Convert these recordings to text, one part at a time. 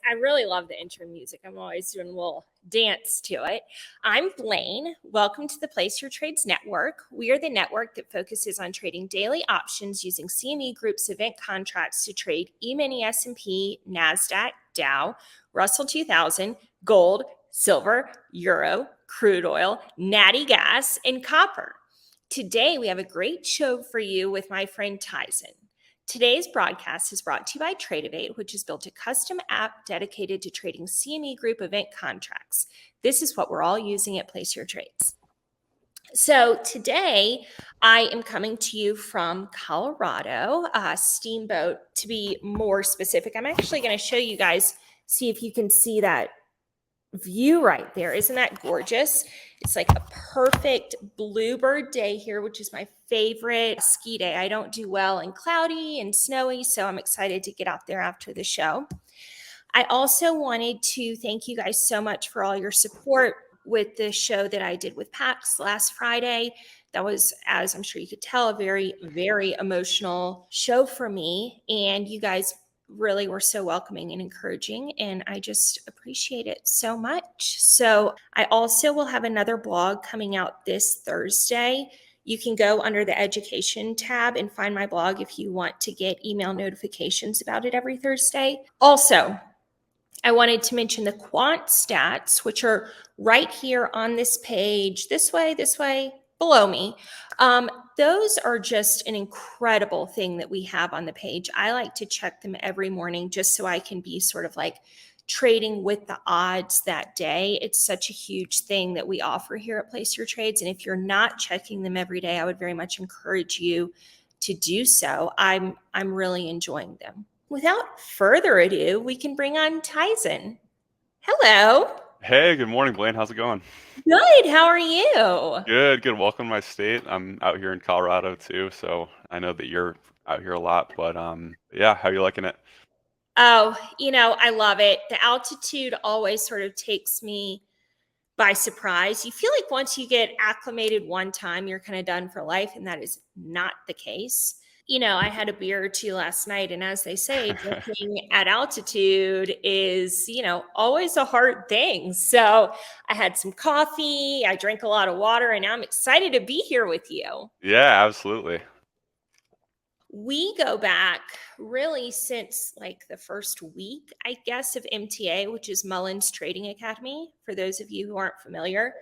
I really love the intro music. I'm always doing a little dance to it. I'm Blaine. Welcome to the Place Your Trades Network. We are the network that focuses on trading daily options using CME Group's event contracts to trade E-mini S&P, NASDAQ, Dow, Russell 2000, gold, silver, euro, crude oil, natty gas, and copper. Today, we have a great show for you with my friend Tyzen. Today's broadcast is brought to you by Tradeovate, which has built a custom app dedicated to trading CME Group event contracts. This is what we're all using at Place Your Trades. So today, I am coming to you from Colorado, Steamboat to be more specific. I'm actually going to show you guys, see if you can see that view right there. Isn't that gorgeous? It's like a perfect bluebird day here, which is my favorite ski day. I don't do well in cloudy and snowy, so I'm excited to get out there after the show. I also wanted to thank you guys so much for all your support with the show that I did with PAX last Friday. That was, as I'm sure you could tell, a very, very emotional show for me. And you guys really were so welcoming and encouraging, and I just appreciate it so much. So I also will have another blog coming out this Thursday. You can go under the education tab and find my blog if you want to get email notifications about it every Thursday. Also, I wanted to mention the quant stats, which are right here on this page, this way, below me. Those are just an incredible thing that we have on the page. I like to check them every morning just so I can be sort of like trading with the odds that day. It's such a huge thing that we offer here at Place Your Trades. And if you're not checking them every day, I would very much encourage you to do so. I'm really enjoying them. Without further ado, we can bring on Tyzen. Hello. Hey, good morning, Blaine. How's it going? Good. How are you? Good, good. Welcome to my state. I'm out here in Colorado too, so I know that you're out here a lot, but yeah, how you liking it? Oh, I love it. The altitude always sort of takes me by surprise. You feel like once you get acclimated one time, you're kind of done for life, and that is not the case. I had a beer or two last night, and as they say, drinking at altitude is, always a hard thing. So I had some coffee, I drank a lot of water, and now I'm excited to be here with you. Yeah, absolutely. We go back really since like the first week, I guess, of MTA, which is Mullins Trading Academy, for those of you who aren't familiar.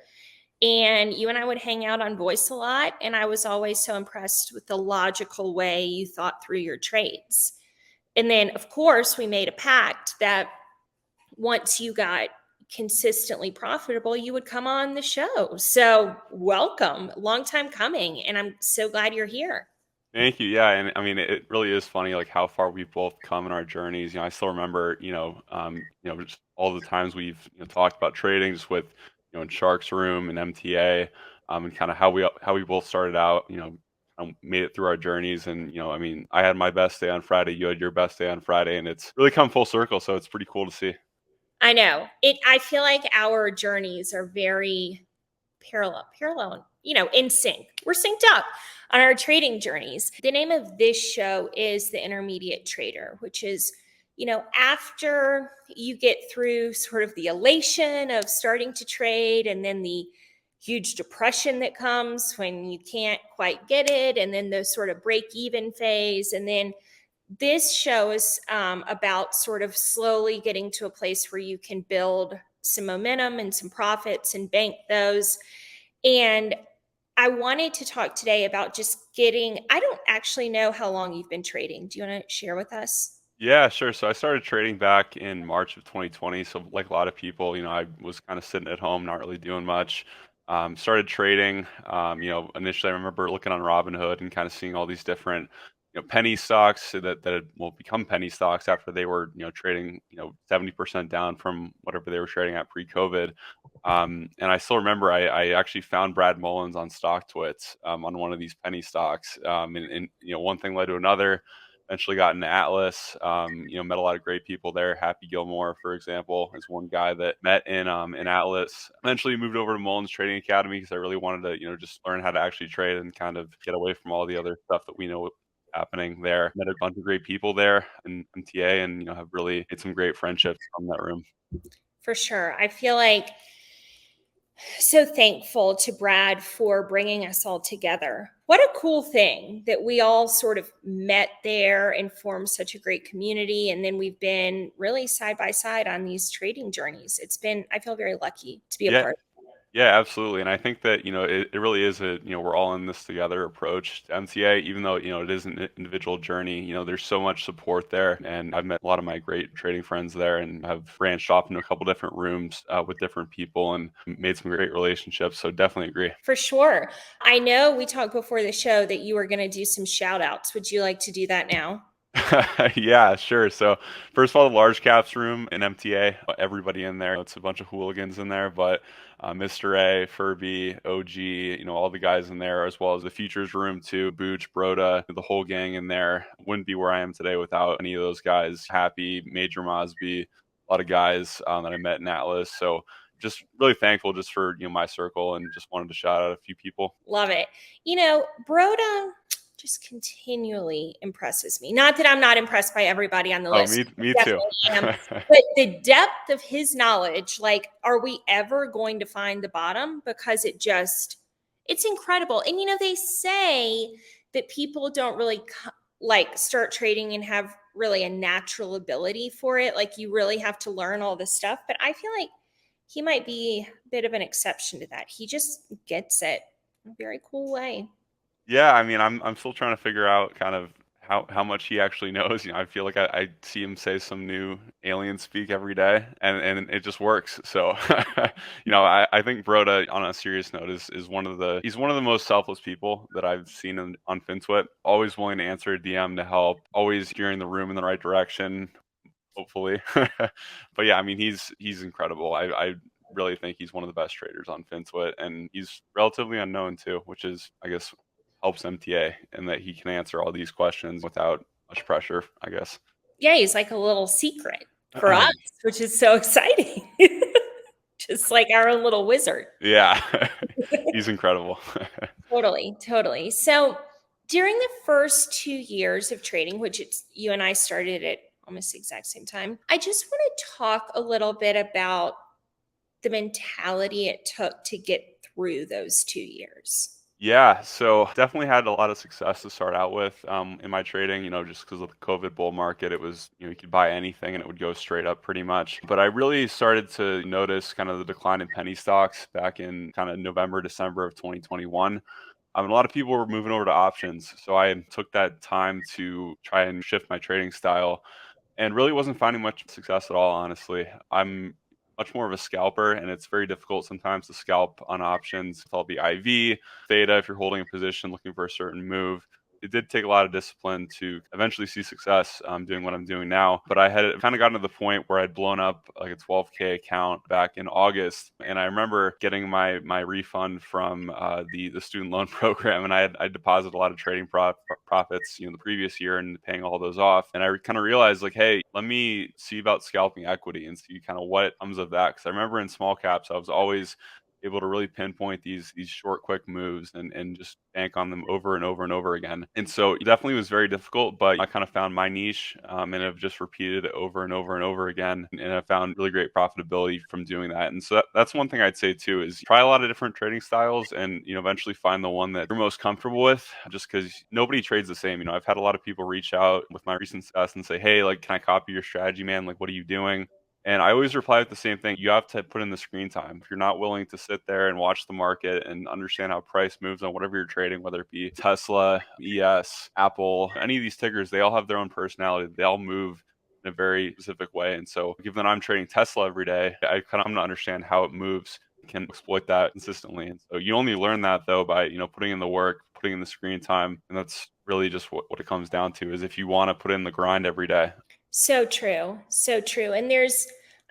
And you and I would hang out on Voice a lot. And I was always so impressed with the logical way you thought through your trades. And then, of course, we made a pact that once you got consistently profitable, you would come on the show. So welcome, long time coming. And I'm so glad you're here. Thank you. Yeah, and I mean, it really is funny, like how far we've both come in our journeys. I still remember, just all the times we've talked about trading, just with, in Shark's Room and MTA, and kind of how we both started out. Made it through our journeys, and I mean, I had my best day on Friday, you had your best day on Friday, and it's really come full circle. So it's pretty cool to see. I know it. I feel like our journeys are very parallel, in sync. We're synced up on our trading journeys. The name of this show is The Intermediate Trader, which is, after you get through sort of the elation of starting to trade and then the huge depression that comes when you can't quite get it, and then the sort of break even phase. And then this show is about sort of slowly getting to a place where you can build some momentum and some profits and bank those. And I wanted to talk today about just I don't actually know how long you've been trading. Do you want to share with us? Yeah, sure. So I started trading back in March of 2020. So like a lot of people, I was kind of sitting at home, not really doing much. Started trading. Initially I remember looking on Robinhood and kind of seeing all these different, penny stocks will become penny stocks after they were, trading, 70% down from whatever they were trading at pre-COVID. And I still remember I actually found Brad Mullins on StockTwits on one of these penny stocks. And one thing led to another. Eventually got into Atlas. Met a lot of great people there. Happy Gilmore, for example, is one guy that met in Atlas. Eventually moved over to Mullins Trading Academy because I really wanted to, just learn how to actually trade and kind of get away from all the other stuff that we know happening there. Met a bunch of great people there in MTA, and have really made some great friendships from that room. For sure. I feel like so thankful to Brad for bringing us all together. What a cool thing that we all sort of met there and formed such a great community. And then we've been really side by side on these trading journeys. I feel very lucky to be a Yeah. part. Yeah, absolutely. And I think that, it really is we're all in this together approach to MTA, even though, it is an individual journey. There's so much support there. And I've met a lot of my great trading friends there and have branched off into a couple different rooms with different people and made some great relationships. So definitely agree. For sure. I know we talked before the show that you were going to do some shout outs. Would you like to do that now? Yeah, sure. So first of all, the large caps room in MTA, everybody in there. It's a bunch of hooligans in there, but Mr. A, Furby, OG, all the guys in there, as well as the futures room too, Booch, Broda, the whole gang in there. Wouldn't be where I am today without any of those guys. Happy, Major Mosby, a lot of guys that I met in Atlas. So just really thankful just for my circle, and just wanted to shout out a few people. Love it. Broda just continually impresses me. Not that I'm not impressed by everybody on the Oh, list. me too. But the depth of his knowledge, like, are we ever going to find the bottom? Because it's incredible. And, they say that people don't really start trading and have really a natural ability for it. Like, you really have to learn all this stuff. But I feel like he might be a bit of an exception to that. He just gets it in a very cool way. Yeah, I mean, I'm still trying to figure out kind of how much he actually knows. I feel like I see him say some new alien speak every day, and it just works. So, I think Broda, on a serious note, is he's one of the most selfless people that I've seen on FinTwit. Always willing to answer a DM to help, always steering the room in the right direction, hopefully. But yeah, I mean, he's incredible. I really think he's one of the best traders on FinTwit, and he's relatively unknown too, which is, I guess, helps MTA, and that he can answer all these questions without much pressure, I guess. Yeah, he's like a little secret for us, which is so exciting. Just like our own little wizard. Yeah, he's incredible. Totally. So during the first 2 years of trading, which you and I started at almost the exact same time, I just want to talk a little bit about the mentality it took to get through those 2 years. Yeah, so definitely had a lot of success to start out with in my trading, just because of the COVID bull market. It was, you could buy anything and it would go straight up pretty much. But I really started to notice kind of the decline in penny stocks back in kind of November, December of 2021. A lot of people were moving over to options. So I took that time to try and shift my trading style, and really wasn't finding much success at all, honestly. I'm much more of a scalper, and it's very difficult sometimes to scalp on options with all the IV, theta, if you're holding a position looking for a certain move. It did take a lot of discipline to eventually see success doing what I'm doing now. But I had kind of gotten to the point where I'd blown up like a 12K account back in August. And I remember getting my refund from the student loan program. And I deposited a lot of trading profits, the previous year, and paying all those off. And I kind of realized, like, hey, let me see about scalping equity and see kind of what comes of that. Because I remember in small caps, I was always able to really pinpoint these short, quick moves and just bank on them over and over and over again. And so it definitely was very difficult, but I kind of found my niche and have just repeated it over and over and over again. And I found really great profitability from doing that. And so that's one thing I'd say too, is try a lot of different trading styles and, eventually find the one that you're most comfortable with, just because nobody trades the same. I've had a lot of people reach out with my recent success and say, hey, like, can I copy your strategy, man? Like, what are you doing? And I always reply with the same thing. You have to put in the screen time. If you're not willing to sit there and watch the market and understand how price moves on whatever you're trading, whether it be Tesla, ES, Apple, any of these tickers, they all have their own personality. They all move in a very specific way. And so given that I'm trading Tesla every day, I kind of want to understand how it moves, can exploit that consistently. And so you only learn that though by, putting in the work, putting in the screen time. And that's really just what it comes down to, is if you want to put in the grind every day. So true. And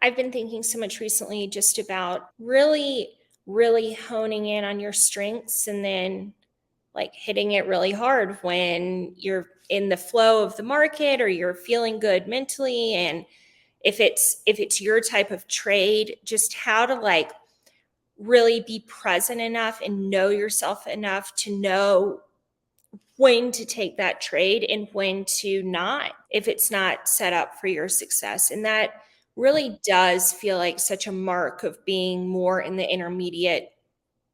I've been thinking so much recently just about really, really honing in on your strengths and then like hitting it really hard when you're in the flow of the market or you're feeling good mentally. And if it's your type of trade, just how to like really be present enough and know yourself enough to know when to take that trade and when to not, if it's not set up for your success. And that really does feel like such a mark of being more in the intermediate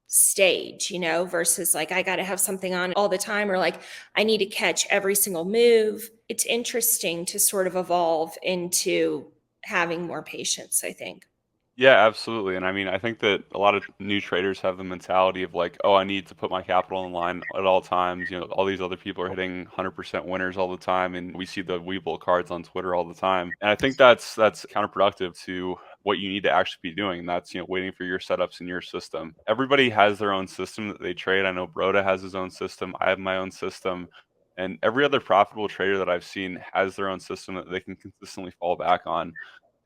stage, versus like I got to have something on all the time, or like I need to catch every single move. It's interesting to sort of evolve into having more patience, I think. Yeah, absolutely. And I mean, I think that a lot of new traders have the mentality of like, oh, I need to put my capital on the line at all times. All these other people are hitting 100% winners all the time, and we see the Weeble cards on Twitter all the time. And I think that's counterproductive to what you need to actually be doing. That's waiting for your setups in your system. Everybody has their own system that they trade. I know Broda has his own system. I have my own system. And every other profitable trader that I've seen has their own system that they can consistently fall back on.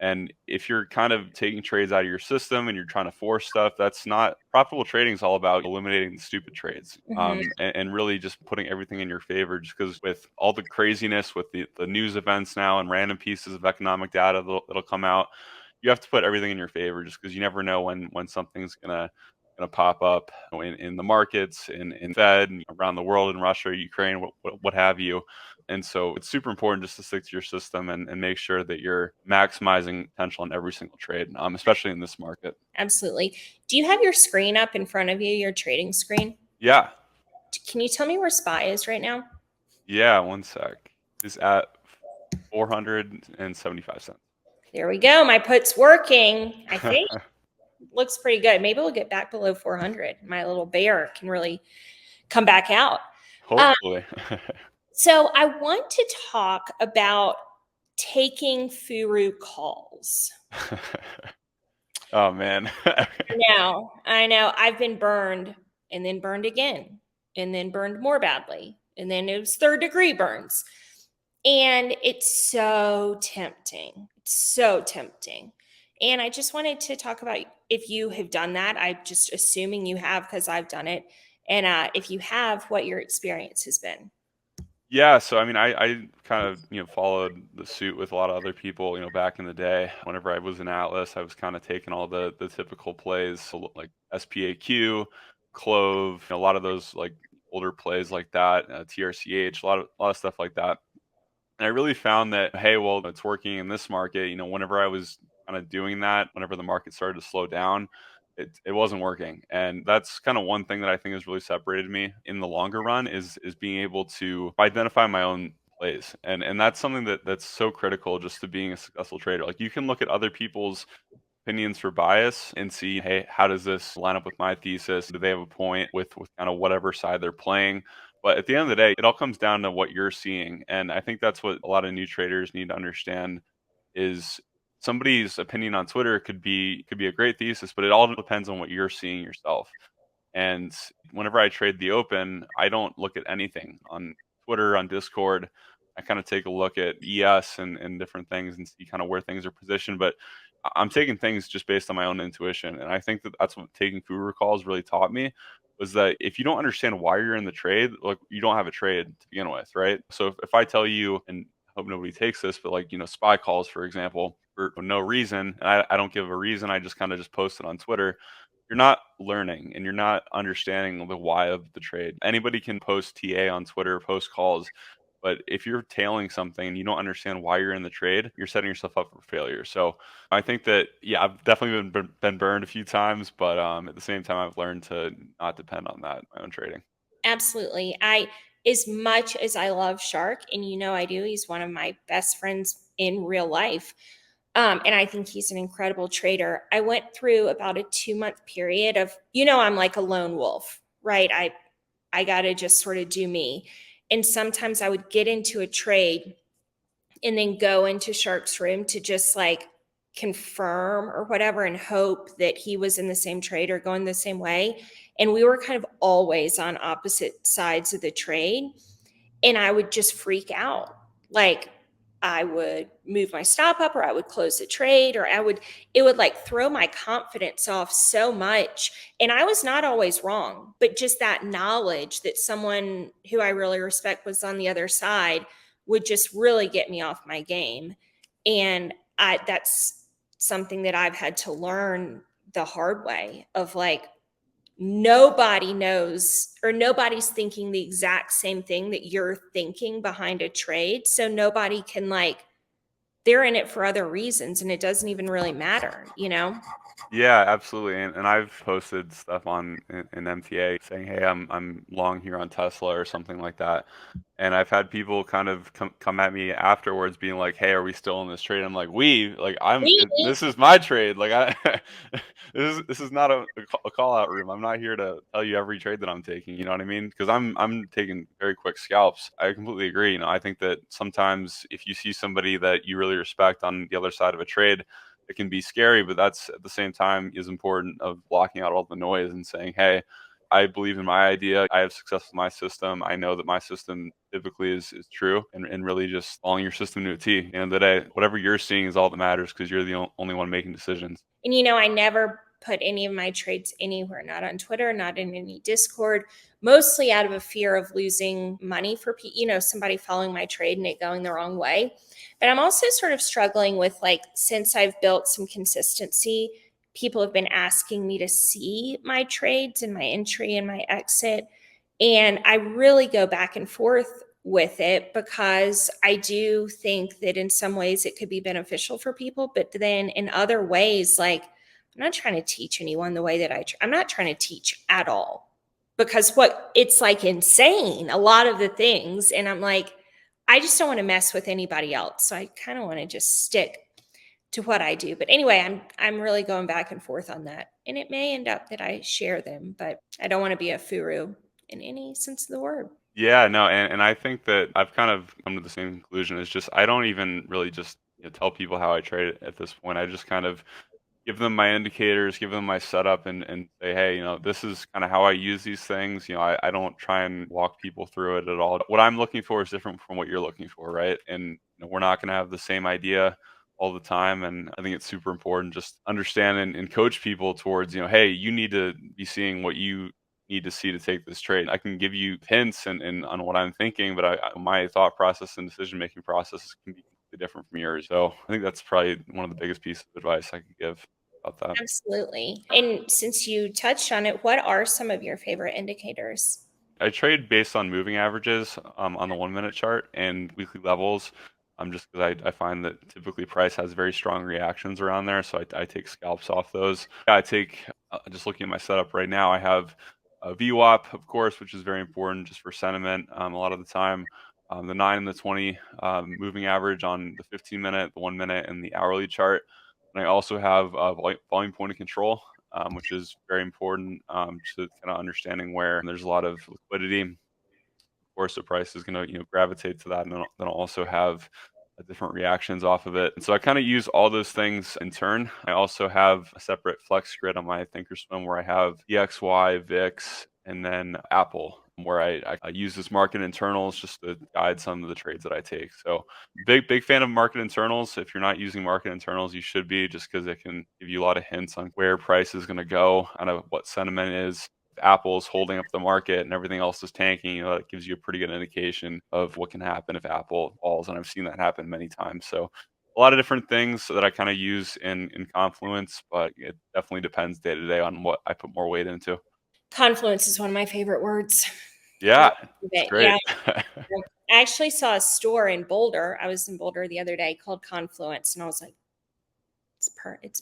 And if you're kind of taking trades out of your system and you're trying to force stuff, that's not profitable. Trading is all about eliminating the stupid trades, and really just putting everything in your favor. Just because with all the craziness with the news events now and random pieces of economic data that'll come out, you have to put everything in your favor. Just because you never know when something's gonna pop up in the markets, in Fed, and around the world, in Russia, Ukraine, what have you. And so it's super important just to stick to your system and make sure that you're maximizing potential in every single trade, especially in this market. Absolutely. Do you have your screen up in front of you, your trading screen? Yeah. Can you tell me where SPY is right now? Yeah. One sec. Is at 475 cents. There we go. My put's working, I think. Looks pretty good. Maybe we'll get back below 400. My little bear can really come back out. Hopefully. So I want to talk about taking Furu calls. Oh, man. I know. I've been burned and then burned again and then burned more badly. And then it was third degree burns. And it's so tempting. It's so tempting. And I just wanted to talk about if you have done that. I'm just assuming you have because I've done it. And if you have, what your experience has been. Yeah, so I mean, I kind of followed the suit with a lot of other people. Back in the day, whenever I was in Atlas, I was kind of taking all the typical plays, so like SPAQ, Clove, a lot of those like older plays like that, TRCH, a lot of stuff like that. And I really found that, hey, well, it's working in this market. Whenever I was kind of doing that, whenever the market started to slow down, it wasn't working. And that's kind of one thing that I think has really separated me in the longer run is being able to identify my own plays. And that's something that's so critical just to being a successful trader. Like you can look at other people's opinions for bias and see, hey, how does this line up with my thesis? Do they have a point with kind of whatever side they're playing? But at the end of the day, it all comes down to what you're seeing. And I think that's what a lot of new traders need to understand is somebody's opinion on Twitter could be a great thesis, but it all depends on what you're seeing yourself. And whenever I trade the open, I don't look at anything on Twitter, on Discord. I kind of take a look at ES and different things and see kind of where things are positioned. But I'm taking things just based on my own intuition. And I think that that's what taking Furu calls really taught me was that if you don't understand why you're in the trade, like you don't have a trade to begin with, right? So if I tell you, and I hope nobody takes this, but like, SPY calls, for example, for no reason, and I don't give a reason, I just kind of just post it on Twitter, you're not learning and you're not understanding the why of the trade. Anybody can post TA on Twitter, post calls, but if you're tailing something and you don't understand why you're in the trade, you're setting yourself up for failure. So I think that, yeah, I've definitely been burned a few times, but at the same time, I've learned to not depend on that in my own trading. Absolutely. As much as I love Shark, and I do, he's one of my best friends in real life. And I think he's an incredible trader. I went through about a 2-month period of, I'm like a lone wolf, right? I got to just sort of do me. And sometimes I would get into a trade and then go into Shark's room to just like confirm or whatever and hope that he was in the same trade or going the same way. And we were kind of always on opposite sides of the trade. And I would just freak out. Like I would move my stop up or I would close the trade or it would like throw my confidence off so much. And I was not always wrong, but just that knowledge that someone who I really respect was on the other side would just really get me off my game. And that's something that I've had to learn the hard way of like, nobody knows or nobody's thinking the exact same thing that you're thinking behind a trade. So nobody can like, they're in it for other reasons and it doesn't even really matter, you know? Yeah, absolutely. And I've posted stuff on in MTA saying, "Hey, I'm long here on Tesla" or something like that. And I've had people kind of come at me afterwards being like, "Hey, are we still in this trade?" I'm like, like this is my trade. Like this is not a call out room. I'm not here to tell you every trade that I'm taking, you know what I mean? Because I'm taking very quick scalps. I completely agree. You know, I think that sometimes if you see somebody that you really respect on the other side of a trade, it can be scary, but that's at the same time is important of blocking out all the noise and saying, "Hey, I believe in my idea. I have success with my system. I know that my system typically is true," and really just following your system to a T. At the end of the day, whatever you're seeing is all that matters because you're the only one making decisions. And you know, I never put any of my trades anywhere, not on Twitter, not in any Discord, mostly out of a fear of losing money for you know, somebody following my trade and it going the wrong way. But I'm also sort of struggling with like since I've built some consistency, people have been asking me to see my trades and my entry and my exit. And I really go back and forth with it because I do think that in some ways it could be beneficial for people, but then in other ways, like I'm not trying to teach anyone the way that I'm not trying to teach at all because what it's like insane, a lot of the things. And I'm like, I just don't want to mess with anybody else. So I kind of want to just stick to what I do. But anyway, I'm really going back and forth on that. And it may end up that I share them, but I don't want to be a furu in any sense of the word. Yeah, no, and I think that I've kind of come to the same conclusion. It's just I don't even really just tell people how I trade at this point. I just kind of give them my indicators, give them my setup, and say, hey, this is kind of how I use these things. I don't try and walk people through it at all. What I'm looking for is different from what you're looking for, right? And we're not going to have the same idea all the time. And I think it's super important just understand and coach people towards, hey, you need to be seeing what you need to see to take this trade. I can give you hints and on what I'm thinking, but my thought process and decision making process can be completely different from yours. So I think that's probably one of the biggest pieces of advice I could give about that. Absolutely. And since you touched on it, what are some of your favorite indicators? I trade based on moving averages on the 1 minute chart and weekly levels. Just because I find that typically price has very strong reactions around there, so I take scalps off those. Yeah, I take just looking at my setup right now. I have a VWAP, of course, which is very important just for sentiment. A lot of the time, the 9 and the 20 moving average on the 15 minute, the 1 minute, and the hourly chart. And I also have volume point of control, which is very important to kind of understanding where there's a lot of liquidity. Of course, the price is going to gravitate to that, and then I'll also have different reactions off of it. And so I kind of use all those things in turn. I also have a separate flex grid on my Thinkorswim where I have EXY, VIX, and then Apple, where I use this market internals just to guide some of the trades that I take. So big fan of market internals. If you're not using market internals, you should be, just because it can give you a lot of hints on where price is going to go, kind of what sentiment is. If Apple's holding up the market and everything else is tanking, it gives you a pretty good indication of what can happen if Apple falls. And I've seen that happen many times. So a lot of different things that I kind of use in Confluence, but it definitely depends day to day on what I put more weight into. Confluence is one of my favorite words. Yeah, it's great. Yeah. I actually saw a store in Boulder. I was in Boulder the other day called Confluence, and I was like, it's perfect.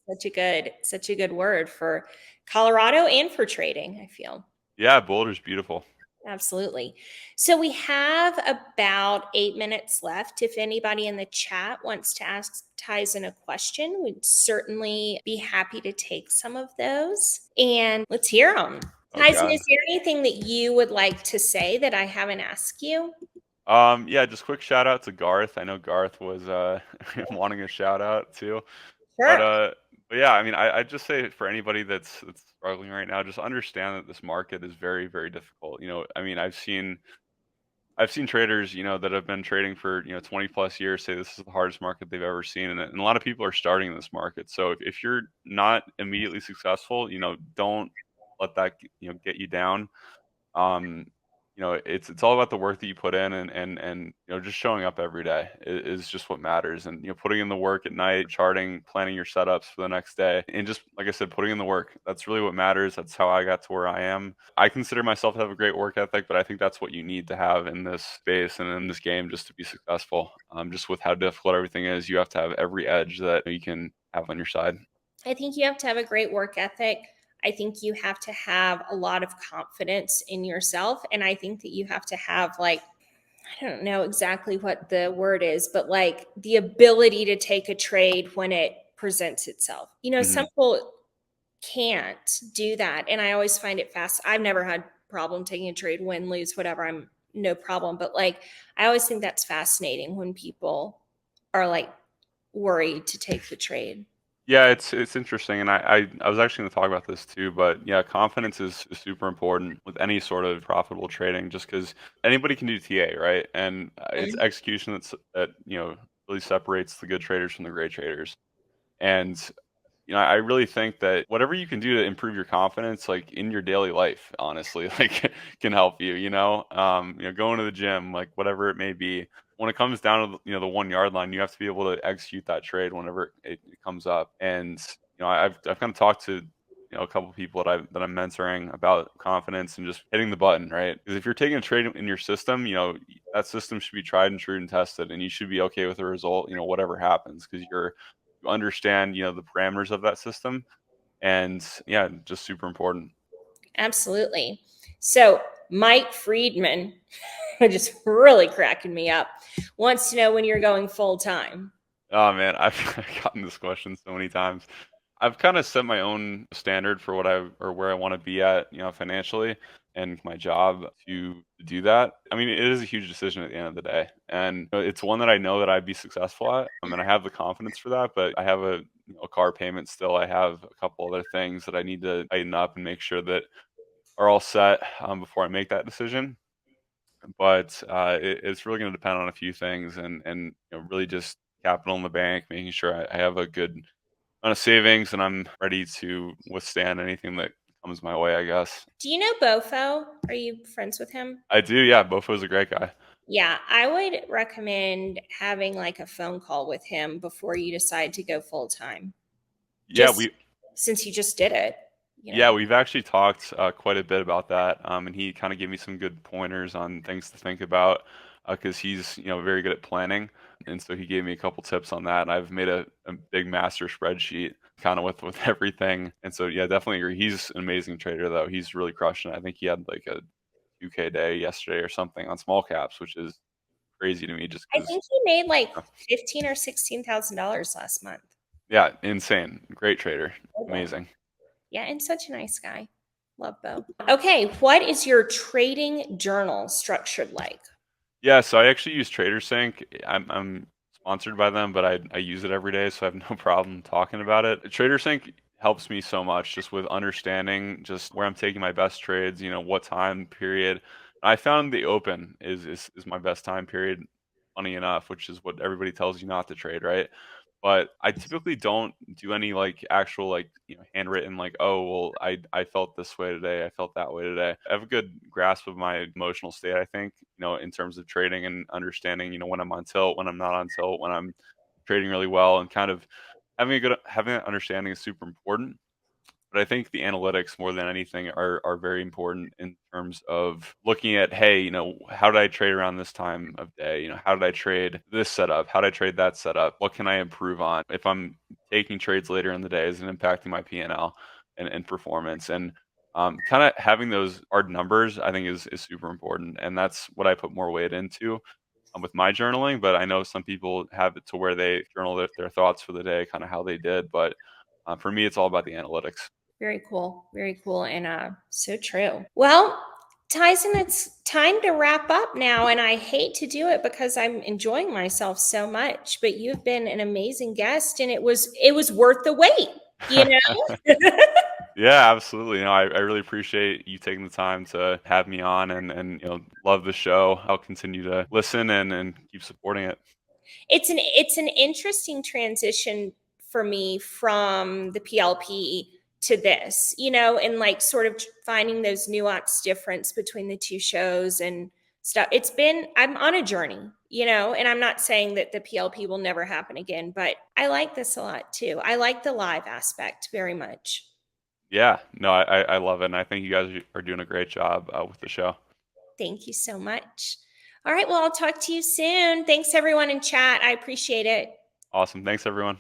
It's such a good word for Colorado and for trading, I feel. Yeah, Boulder's beautiful. Absolutely. So we have about 8 minutes left. If anybody in the chat wants to ask Tyzen a question, we'd certainly be happy to take some of those. And let's hear them. Oh, Tyzen, God. is there anything that you would like to say that I haven't asked you? Yeah, just quick shout out to Garth. I know Garth was wanting a shout out too. But Sure. but yeah, I mean, I just say for anybody that's struggling right now, just understand that this market is very, very difficult. I mean, I've seen traders, that have been trading for 20 plus years say this is the hardest market they've ever seen, and a lot of people are starting in this market. So if you're not immediately successful, don't let that get you down. Um, it's all about the work that you put in, and just showing up every day is just what matters. And putting in the work at night, charting, planning your setups for the next day, and just like I said, putting in the work. That's really what matters. That's how I got to where I am. I consider myself to have a great work ethic, but I think that's what you need to have in this space and in this game just to be successful. Just with how difficult everything is, you have to have every edge that you can have on your side. I think you have to have a great work ethic. I think you have to have a lot of confidence in yourself. And I think that you have to have, like, I don't know exactly what the word is, but like the ability to take a trade when it presents itself. Some Hmm. people can't do that. And I always find it fast. I've never had problem taking a trade, win, lose, whatever. I'm no problem. But like, I always think that's fascinating when people are like worried to take the trade. Yeah, it's interesting, and I was actually going to talk about this too, but yeah, confidence is super important with any sort of profitable trading, just because anybody can do TA, right? And it's execution that really separates the good traders from the great traders. And I really think that whatever you can do to improve your confidence, like in your daily life, honestly, like can help you. Going to the gym, like whatever it may be. When it comes down to the 1 yard line, you have to be able to execute that trade whenever it comes up. And I've kind of talked to a couple of people that I'm mentoring about confidence and just hitting the button, right? Because if you're taking a trade in your system, that system should be tried and true and tested, and you should be okay with the result, whatever happens, because you understand the parameters of that system. And yeah, just super important. Absolutely. So, Mike Friedman, just really cracking me up, wants to know when you're going full time. Oh man, I've gotten this question so many times. I've kind of set my own standard for what I or where I want to be at, financially, and my job to do that. I mean, it is a huge decision at the end of the day, and it's one that I know that I'd be successful at. I mean, I have the confidence for that, but I have a car payment still. I have a couple other things that I need to tighten up and make sure that are all set before I make that decision. But it's really going to depend on a few things, and really just capital in the bank, making sure I have a good amount of savings and I'm ready to withstand anything that comes my way, I guess. Do you know Bofo? Are you friends with him? I do, yeah. Bofo's a great guy. Yeah, I would recommend having like a phone call with him before you decide to go full time. Yeah, Just we since you just did it, you yeah, know. we've actually talked quite a bit about that, and he kind of gave me some good pointers on things to think about because he's very good at planning, and so he gave me a couple tips on that. And I've made a big master spreadsheet kind of with everything, and so yeah, definitely agree. He's an amazing trader though. He's really crushing it. I think he had like a 2K day yesterday or something on small caps, which is crazy to me just I because. think he made like 15 or $16,000 last month. Yeah, insane. Great trader. Total. Amazing. Yeah, and such a nice guy. Love Bo. Okay, what is your trading journal structured like? Yeah, so I actually use TraderSync. I'm sponsored by them, but I use it every day, so I have no problem talking about it. TraderSync helps me so much just with understanding just where I'm taking my best trades, what time period. I found the open is my best time period, funny enough, which is what everybody tells you not to trade, right? But I typically don't do any like actual like handwritten like, oh well, I felt this way today, I felt that way today. I have a good grasp of my emotional state, I think, in terms of trading and understanding when I'm on tilt, when I'm not on tilt, when I'm trading really well, and kind of having that understanding is super important. But I think the analytics more than anything are very important in terms of looking at, hey, how did I trade around this time of day? How did I trade this setup? How did I trade that setup? What can I improve on? If I'm taking trades later in the day, is it impacting my P&L and performance? And kind of having those hard numbers, I think, is super important. And that's what I put more weight into with my journaling. But I know some people have it to where they journal their thoughts for the day, kind of how they did. But for me, it's all about the analytics. Very cool. Very cool. And so true. Well, Tyson, it's time to wrap up now. And I hate to do it because I'm enjoying myself so much, but you've been an amazing guest and it was worth the wait, you know? Yeah, absolutely. I really appreciate you taking the time to have me on and love the show. I'll continue to listen and keep supporting it. It's an interesting transition for me from the PLP to this, you know, and like sort of finding those nuanced difference between the two shows and stuff. I'm on a journey, you know, and I'm not saying that the PLP will never happen again, but I like this a lot too. I like the live aspect very much. Yeah, no, I love it. And I think you guys are doing a great job with the show. Thank you so much. All right. Well, I'll talk to you soon. Thanks everyone in chat. I appreciate it. Awesome. Thanks, everyone.